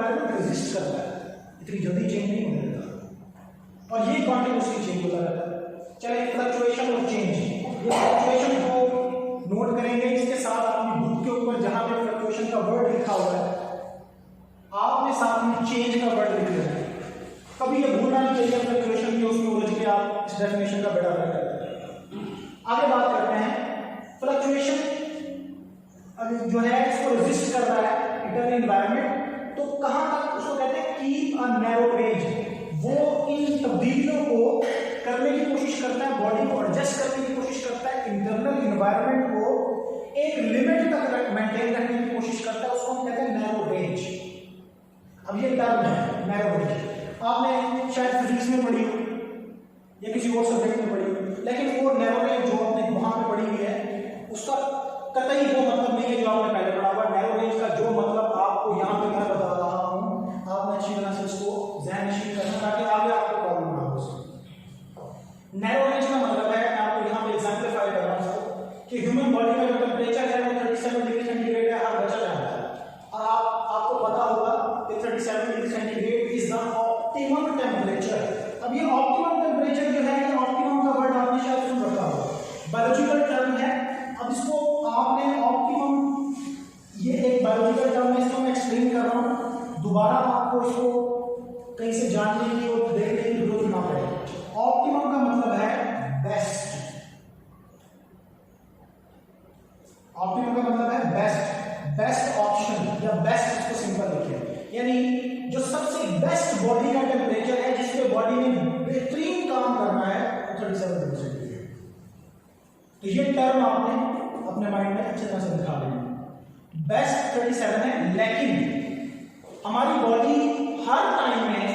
Environment resist करता है, इतनी जल्दी चेंज नहीं होने देता, और ये कॉन्टिन्यूसली चेंज होता रहता है। चले फ्लक्चुएशन और चेंज, ये फ्लक्चुएशन को नोट करेंगे। इसके साथ अपनी बुक के ऊपर जहां पे फ्लक्चुएशन का वर्ड लिखा हुआ है, आपने साथ में चेंज का वर्ड लिख दिया है। कभी ये भूलना नहीं चाहिए फ्लक्चुएशन की, उसमें उलझ के आप इस डेफिनेशन का बेड़ा गर्क करते हैं। आगे बात करते हैं फ्लक्चुएशन जो है इसको रेजिस्ट कर रहा है इंटरनल एनवायरनमेंट, तो कहां तक उसको कहते हैं कीप अ नैरो रेंज। वो इन तब्दीलियों को करने की कोशिश करता है, बॉडी को एडजस्ट करने की कोशिश करता है, इंटरनल एनवायरनमेंट को एक लिमिट तक मेंटेन करने की कोशिश करता है, उसको हम कहते हैं नैरो रेंज। अब ये टर्म है नैरो रेंज, आपने शायद फिजिक्स में पढ़ी हो या किसी और सब्जेक्ट में पढ़ी हो, लेकिन वो नैरो रेंज जो आपने वहां पे पढ़ी हुई है उसका कतई वो मतलब नहीं है जो आपने पहले पढ़ा हुआ। नैरो रेंज का जो मतलब आपको यहाँ पे मैं बता रहा हूँ, आपने अच्छी तरह से उसको ज़हन नशीन करना ताकि आगे आपको प्रॉब्लम ना हो उसमें। नैरो रेंज का मतलब है, मैं आपको यहाँ पे एग्जाम्पलीफाई कर रहा हूँ कि ह्यूमन बॉडी का जो टेम्परेचर है वो 37 डिग्री सेंटीग्रेड है, हर बच्चा जानता है, और आपको पता होगा कि 37 degree centigrade is the optimum temperature. अब ये ऑप्टिमम टेम्परेचर जो है, ये ऑप्टिमम का वर्ड आपने शायद सुन रखा हो, बायोलॉजिकल टर्म है। अब इसको आपने ऑप्टिमम, ये एक बायोलॉजिकल टर्म है, इसको मैं एक्सप्लेन कर रहा हूँ, दोबारा आपको इसको कहीं से जानने की और देखने की जरूरत ना पड़े। ऑप्टिमम का मतलब है बेस्ट, ऑप्टिमम का मतलब है बेस्ट, बेस्ट ऑप्शन या बेस्ट, इसको सिंपल लिखिए, यानी जो सबसे बेस्ट बॉडी का टेम्परेचर है, जिसपे बॉडी ने बेहतरीन काम करना है, 37 डिग्री सेंटीग्रेड। तो ये टर्म आपने अपने माइंड में अच्छी तरह से दिखा लेंगे। बेस्ट 37 है, लेकिन हमारी बॉडी हर टाइम में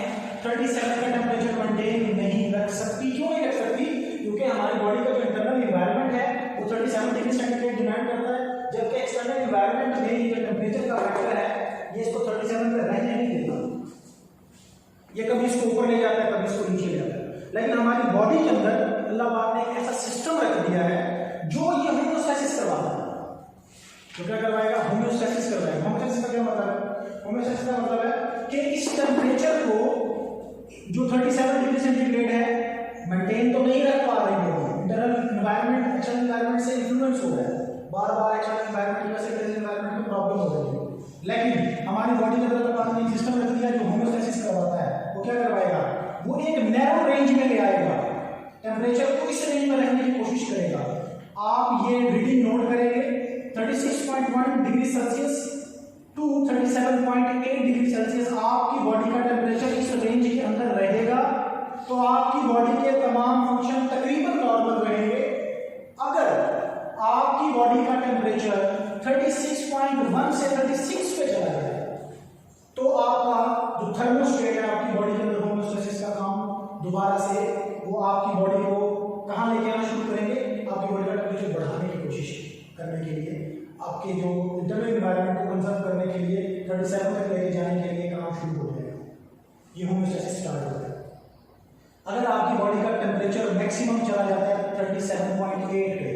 37 का टेम्परेचर मेंटेन नहीं रख सकती। क्यों नहीं रख सकती? क्योंकि हमारी बॉडी का जो इंटरनल एनवायरनमेंट है वो 37 डिग्री सेंटीग्रेड डिमांड करता है, जबकि एक्सटर्नल एनवायरनमेंट में जो टेम्परेचर का फैक्टर है ये इसको 37 पे रहने नहीं देता, ये कभी इसको ऊपर ले जाता है, कभी इसको नीचे ले जाता है। लेकिन हमारी बॉडी के अंदर अल्लाह पाक ने एक ऐसा सिस्टम रख दिया है जो ये होम्योस्टैसिस करवाता है। तो क्या करवाएगा? होम्योस्टैसिस करवाएगा। होम्योस्टैसिस का क्या मतलब है? होम्योस्टैसिस का मतलब है कि इस टेम्परेचर को जो 37 डिग्री सेंटीग्रेड है मेंटेन तो नहीं रख पा रही है, इंटरनल एनवायरनमेंट एक्सटर्नल एनवायरनमेंट से इन्फ्लुएंस हो रहा है, बार बार एक्सटर्नल एनवायरनमेंट की वजह से इंटरनल एनवायरनमेंट में प्रॉब्लम हो रही है। लेकिन हमारी बॉडी के अंदर पास में सिस्टम रख दिया जो होम्योस्टैसिस करवाता है। वो क्या करवाएगा? वो एक नैरो रेंज में ले आएगा, टेम्परेचर को इस रेंज में रखने की कोशिश करेगा। आप ये रीडिंग नोट करेंगे, 36.1 degree Celsius to 37.8 degree Celsius आपकी बॉडी का टेम्परेचर इस रेंज के अंदर रहेगा तो आपकी बॉडी के तमाम फंक्शन तकरीबन नॉर्मल रहेंगे। अगर आपकी बॉडी का टेम्परेचर 36.1 से 36 पे चला जाए तो आपका जो थर्मोस्टेट है आपकी बॉडी के अंदर होम्योस्टैसिस का काम दोबारा से वो आपकी बॉडी को कहाँ लेके आना शुरू करेंगे? आपकी बॉडी का टेम्परेचर बढ़ाने की कोशिश करने के लिए, आपके जो इंटरनल एनवायरनमेंट को कंजर्व करने के लिए 37 तक लेके जाने के लिए काम शुरू हो जाएगा। ये होम्योस्टैसिस स्टार्ट होता है। अगर आपकी बॉडी का टेम्परेचर मैक्सिमम चला जाता है 37.8 पे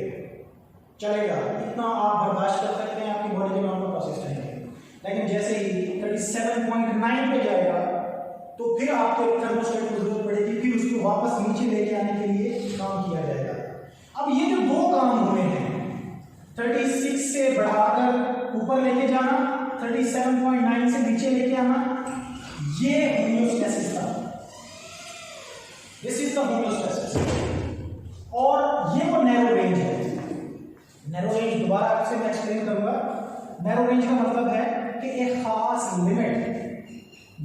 चलेगा, इतना आप बर्दाश्त कर सकते हैं, आपकी बॉडी के नॉर्मल प्रोसेस रहेंगे। लेकिन जैसे ही 37.9 पे जाएगा तो फिर आपको एक थर्मोस्टेट की जरूरत पड़ेगी, फिर उसको वापस नीचे लेके आने के लिए काम किया जाएगा। अब ये जो दो काम हुए हैं, 36 से बढ़ाकर ऊपर लेके जाना, 37.9 से नीचे लेके आना, ये होम्योस्टैसिस था। This is the homeostasis. और ये वो नैरो रेंज है। नैरो रेंज दोबारा आपसे मैं एक्सप्लेन करूंगा। नैरो रेंज का मतलब है कि एक खास लिमिट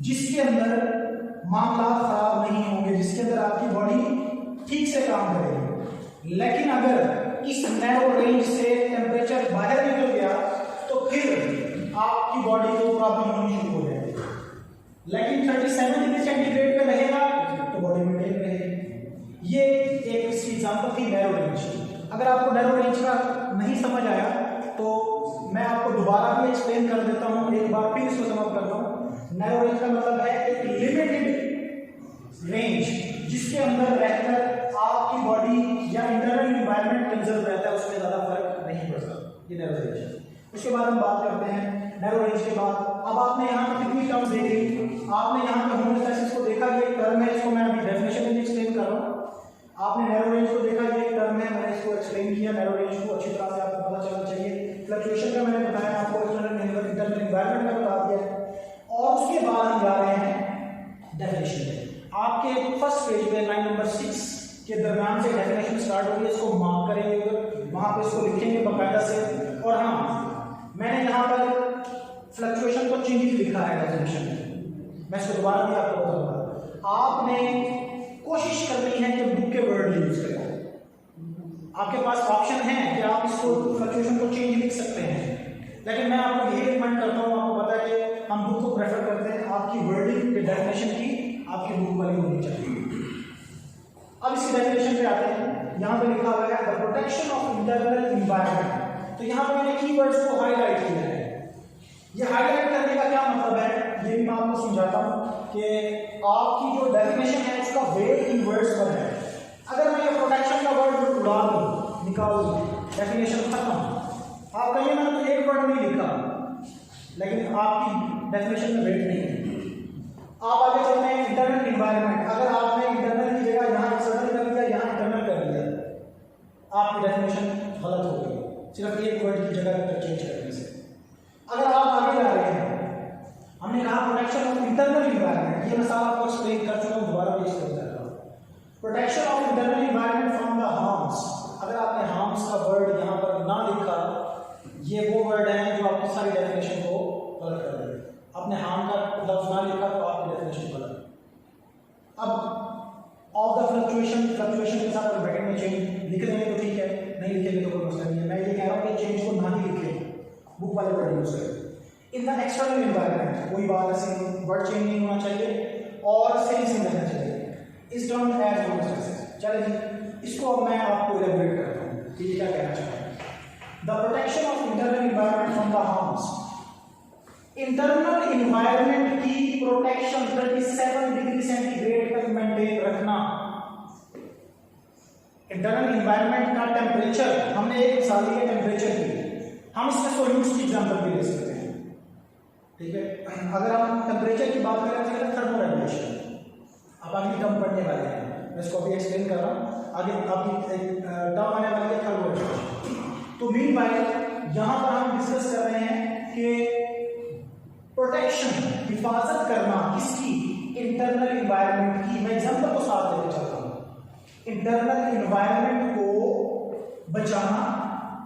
जिसके अंदर मामला खराब नहीं होंगे, जिसके अंदर आपकी बॉडी ठीक से काम करेगी। लेकिन अगर इस नैरो रेंज से टेम्परेचर बाहर निकल गया तो फिर आपकी बॉडी को प्रॉब्लम होनी शुरू हो जाएगी। लेकिन 37 डिग्री सेंटीग्रेड पे रहेगा तो बॉडी मेंटेन रहेगी। ये एक इसकी एग्जांपल थी नैरो रेंज। अगर आपको नैरो रेंज का नहीं समझ आया तो मैं आपको दोबारा भी एक्सप्लेन कर देता हूँ, एक बार फिर इसको समझ करता हूँ। नैरो रेंज का मतलब है एक लिमिटेड रेंज जिसके अंदर रहकर आपकी बॉडी या इंटरनल एनवायरनमेंट कंजर्व रहता है, उसमें ज्यादा फर्क नहीं पड़ता। ये नैरो रेंज है। उसके बाद हम बात करते हैं नैरो रेंज के बाद। अब आपने यहाँ पे कितनी टर्म्स देखी, आपने यहाँ पे होमोस्टैसिस को देखा, ये एक टर्म है, इसको मैं अभी डेफिनेशन में एक्सप्लेन कर रहा हूँ। आपने नैरो रेंज को देखा, ये एक टर्म है, मैंने इसको एक्सप्लेन किया। नैरो रेंज को अच्छी तरह से आपको पता चलना चाहिए। फ्लक्चुएशन का मैंने बताया आपको, इंटरनल एनवायरनमेंट का बता दिया। और उसके बाद हम जा रहे हैं डेफिनेशन में। आपके फर्स्ट पेज पे लाइन नंबर 6 के दरम्यान से डेफिनेशन स्टार्ट होगी, इसको मार्क करेंगे, वहां पे इसको लिखेंगे बाकायदा से। और हाँ, मैंने यहाँ पर फ्लक्चुएशन को चिन्हित लिखा है डेफिनेशन में, मैं इसको दोबारा भी आपको बताऊंगा। आपने कोशिश करनी है कि बुक के वर्ड यूज करें। आपके पास ऑप्शन है कि आप इसको फ्लक्चुएशन को चेंज लिख सकते हैं, लेकिन मैं आपको यही रिकमेंड करता हूँ, आपको पता है कि हम बुक को प्रेफर करते हैं, आपकी वर्डिंग डेफिनेशन की आपकी बुक वाली होनी चाहिए। अब इसकी डेफिनेशन पे आते हैं। यहाँ पे लिखा हुआ है the protection of internal environment. तो यहाँ पे मैंने कीवर्ड्स को हाईलाइट किया है। ये हाईलाइट करने का क्या मतलब है, ये भी मैं आपको समझाता हूँ कि आपकी जो डेफिनेशन है उसका वेट इन वर्ड्स पर है। अगर मैं ये प्रोटेक्शन का वर्ड उड़ा दूँ, निकाल दूँ, डेफिनेशन खत्म। आप कहिए मैंने तो एक वर्ड नहीं लिखा, लेकिन आपकी डेफिनेशन में वेट नहीं है। आप आगे चलते हैं इंटरनल एनवायरनमेंट। अगर आपने इंटरनल की जगह यहाँ एक्सटर्नल कर दिया, यहाँ इंटरनल कर दिया, आपकी डेफिनेशन गलत हो गई, सिर्फ एक वर्ड की जगह चेंज करने से। अगर आप आगे जा रहे हैं, हमने कहा प्रोटेक्शन ऑफ इंटरनल एनवायरनमेंट, ये मसाला आपको एक्सप्लेन कर चुका हूँ, दोबारा भी इसको बता रहा हूँ। Protection of internal environment from the harms. अगर आपने हार्म्स का वर्ड यहाँ पर ना लिखा, ये वो वर्ड है जो आपकी सारी डेफिनेशन को गलत कर देगा। आपने हार्म का लफ्ज ना लिखा तो आपकी डेफिनेशन गलत। अब ऑफ द फ्लक्चुएशन, फ्लक्चुएशन के साथ ब्रैकेट में चेंज लिख देंगे तो ठीक है, नहीं लिखेंगे तो कोई मसला नहीं है। मैं ये कह रहा हूँ कि चेंज को ना ही लिखें, बुक वाले वर्ड यूज करें। इन द एक्सटर्नल एनवायरनमेंट, कोई बात ऐसी वर्ड चेंज नहीं होना चाहिए और सेम सेम रहना चाहिए। इस टर्म एज होमोस्टैसिस। चलिए जी, इसको अब मैं आपको इलैबोरेट करता हूँ कि ये क्या कहना चाहता है। The protection of internal environment from the harms. Internal environment की प्रोटेक्शन 37 डिग्री सेंटीग्रेड तक मेंटेन रखना। इंटरनल एनवायरनमेंट का टेम्परेचर, हमने एक मिसाल ली है टेम्परेचर की, हम इसमें सॉल्यूट्स की एग्जांपल भी ले सकते हैं, ठीक है। अगर हम टेम्परेचर की बात करें तो थर्मोरेगुलेशन, अब आगे टर्म पढ़ने वाले हैं, मैं इसको अभी एक्सप्लेन कर रहा हूँ। आगे आपकी टर्म आने वाली है थर्मोरेगुलेशन। तो मीनवाइल यहाँ पर हम डिस्कस कर रहे हैं कि प्रोटेक्शन, हिफाजत करना किसकी, इंटरनल एनवायरनमेंट की। मैं एग्जांपल को साथ लेकर चलता हूँ। इंटरनल एनवायरनमेंट को बचाना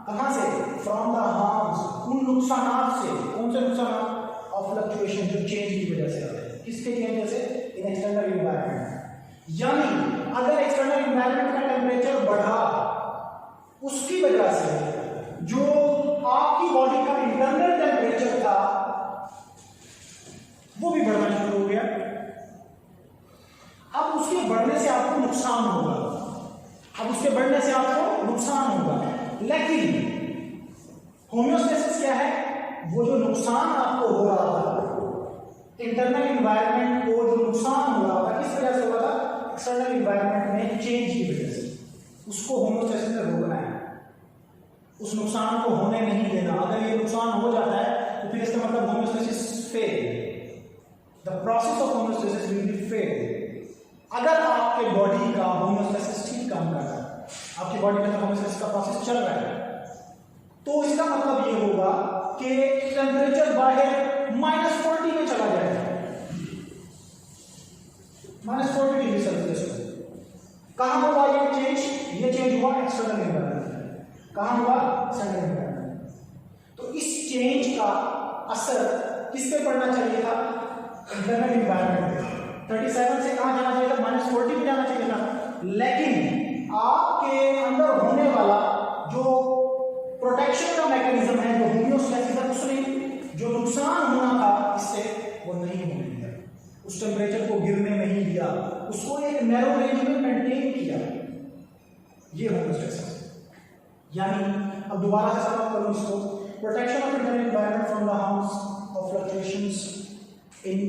कहाँ से, फ्रॉम द हार्म्स, उन नुकसानात से। कौन से नुकसान, ऑफ फ्लक्चुएशन, जो चेंज की वजह से आते हैं। किसके चेंज से, इन एक्सटर्नल एनवायरनमेंट। यानी अगर एक्सटर्नल एनवायरनमेंट का टेम्परेचर बढ़ा, उसकी वजह से जो आपकी बॉडी का इंटरनल टेम्परेचर था वो भी बढ़ना शुरू हो गया। अब उसके बढ़ने से आपको नुकसान होगा, अब उसके बढ़ने से आपको नुकसान होगा। लेकिन होम्योस्टेसिस क्या है, वो जो नुकसान आपको हो रहा था, इंटरनल एनवायरनमेंट को जो नुकसान हो रहा था, किस वजह से हो रहा था, एक्सटर्नल एनवायरनमेंट में चेंज की वजह से, उसको होम्योस्टेसिस में रोकना है, उस नुकसान को होने नहीं देना। अगर ये नुकसान हो जाता है तो फिर इसका मतलब homeostasis fail, the process of homeostasis will be fail. अगर आपके बॉडी का होम्योस्टेसिस ठीक काम कर रहा है, आपकी बॉडी में होम्योस्टेसिस का प्रोसेस चल रहा है, तो इसका मतलब ये होगा कि टेम्परेचर बाहर -40 में चला जाएगा, -40 डिग्री सेल्सियस में। कहां हुआ ये चेंज, ये चेंज हुआ एक्सटर्नल एनवायरनमेंट। कहां हुआ, एक्सटर्नल एनवायरनमेंट। तो इस चेंज का असर किस पे पड़ना चाहिए था, इंटरनल एनवायरनमेंट पे। 37 से कहां जाना चाहिए था, -40 पे जाना चाहिए था। लेकिन आपके अंदर होने वाला जो प्रोटेक्शन का मैकेनिज्म है, जो होम्योस्टेसिस है, उसने जो नुकसान होना था इससे वो नहीं होने दिया, उस टेम्परेचर को गिरने नहीं दिया, उसको एक नैरो रेंज में मेंटेन किया। ये होम्योस्टेसिस। यानी अब दोबारा से समाप्त करूं इसको, protection of internal environment from the harms of fluctuations in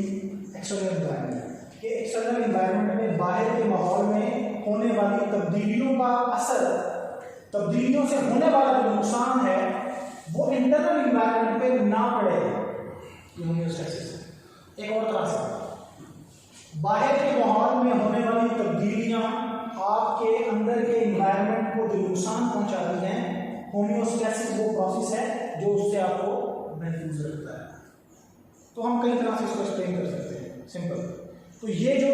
external environment. कि एक्सटर्नल एनवायरनमेंट में, बाहर के माहौल में होने वाली तब्दीलियों का असर, तब्दीलियों से होने वाला जो नुकसान है वो इंटरनल एनवायरनमेंट पे ना पड़े, ये होमियोस्टेसिस। एक और तरह से बाहर के माहौल में होने वाली तब्दीलियां आपके अंदर के एनवायरनमेंट को जो नुकसान पहुंचाती हैं, होमियोस्टेसिस वो प्रोसेस है जो उससे आपको महफूज रखता है। तो हम कई तरह से इसको एक्सप्लेन कर सकते हैं, सिंपल। तो ये जो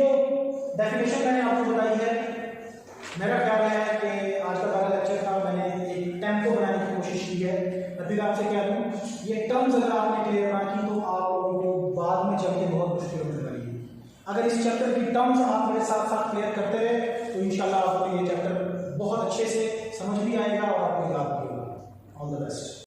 डेफिनेशन मैंने आपको बताई है, मेरा ख्याल है कि आज का हमारा लेक्चर का मैंने एक टेम्पो बनाने की कोशिश की है। अभी आपसे क्या दूँ, ये टर्म्स अगर आपने क्लियर ना की तो आप लोगों को बाद में चल के बहुत मुश्किल होने वाली है। अगर इस चैप्टर की टर्म्स आप मेरे साथ साथ क्लियर करते रहे तो इंशाल्लाह आपको ये चैप्टर बहुत अच्छे से समझ भी आएगा और आपको याद भी होगा। All the best.